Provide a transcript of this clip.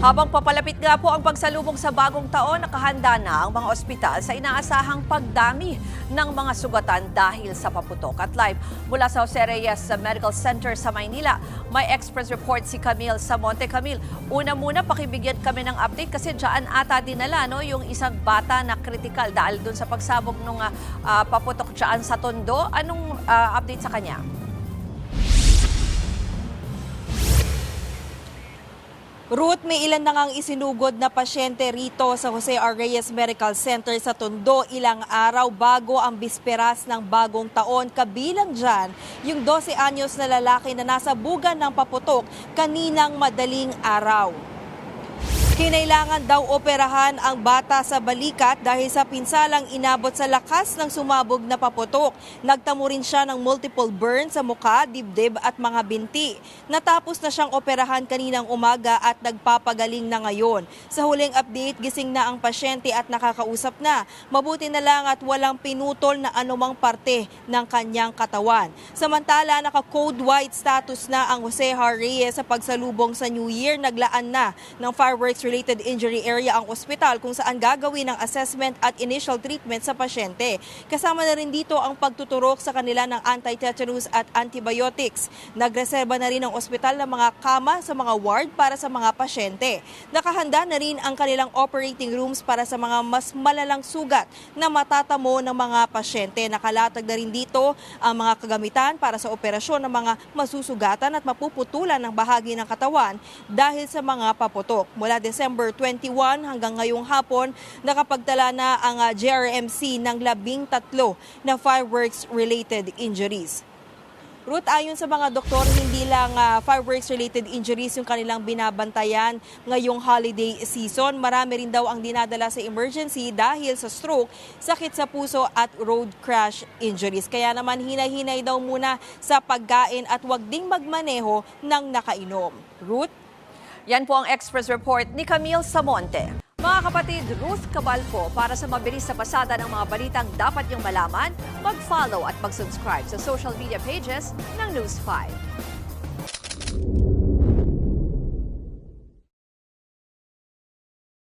Habang papalapit nga po ang pagsalubong sa bagong taon, nakahanda na ang mga ospital sa inaasahang pagdami ng mga sugatan dahil sa paputok. At live mula sa Jose Reyes Medical Center sa Maynila, may express report si Camille Samonte. Camille, una muna pakibigyan kami ng update kasi dyan ata dinala yung isang bata na kritikal dahil dun sa pagsabog ng paputok dyan sa Tondo. Anong update sa kanya? Ruth, may ilan na ngang isinugod na pasyente rito sa Jose R. Reyes Medical Center sa Tondo ilang araw bago ang bisperas ng bagong taon. Kabilang dyan yung 12 anyos na lalaki na nasa bugan ng paputok kaninang madaling araw. Kinailangan daw operahan ang bata sa balikat dahil sa pinsalang inabot sa lakas ng sumabog na paputok. Nagtamo rin siya ng multiple burns sa mukha, dibdib at mga binti. Natapos na siyang operahan kaninang umaga at nagpapagaling na ngayon. Sa huling update, gising na ang pasyente at nakakausap na. Mabuti na lang at walang pinutol na anumang parte ng kanyang katawan. Samantala, naka-code white status na ang Jose R. Reyes sa pagsalubong sa New Year. Naglaan na ng fireworks-related injury area ang ospital kung saan gagawin ang assessment at initial treatment sa pasyente. Kasama na rin dito ang pagtuturok sa kanila ng anti-tetanus at antibiotics. Nagreserba na rin ang ospital ng mga kama sa mga ward para sa mga pasyente. Nakahanda na rin ang kanilang operating rooms para sa mga mas malalang sugat na matatamo ng mga pasyente. Nakalatag na rin dito ang mga kagamitan para sa operasyon ng mga masusugatan at mapuputulan ng bahagi ng katawan dahil sa mga paputok. Mula December 21 hanggang ngayong hapon, nakapagtala na ang JRMC ng 13 na fireworks-related injuries. Ruth, ayon sa mga doktor, hindi lang fireworks-related injuries yung kanilang binabantayan ngayong holiday season. Marami rin daw ang dinadala sa emergency dahil sa stroke, sakit sa puso at road crash injuries. Kaya naman hinay-hinay daw muna sa pagkain at huwag ding magmaneho ng nakainom. Ruth? Yan po ang Express Report ni Camille Samonte. Mga kapatid, Ruth Cabalco, para sa mabilis na pasada ng mga balitang dapat niyong malaman, mag-follow at mag-subscribe sa social media pages ng News 5.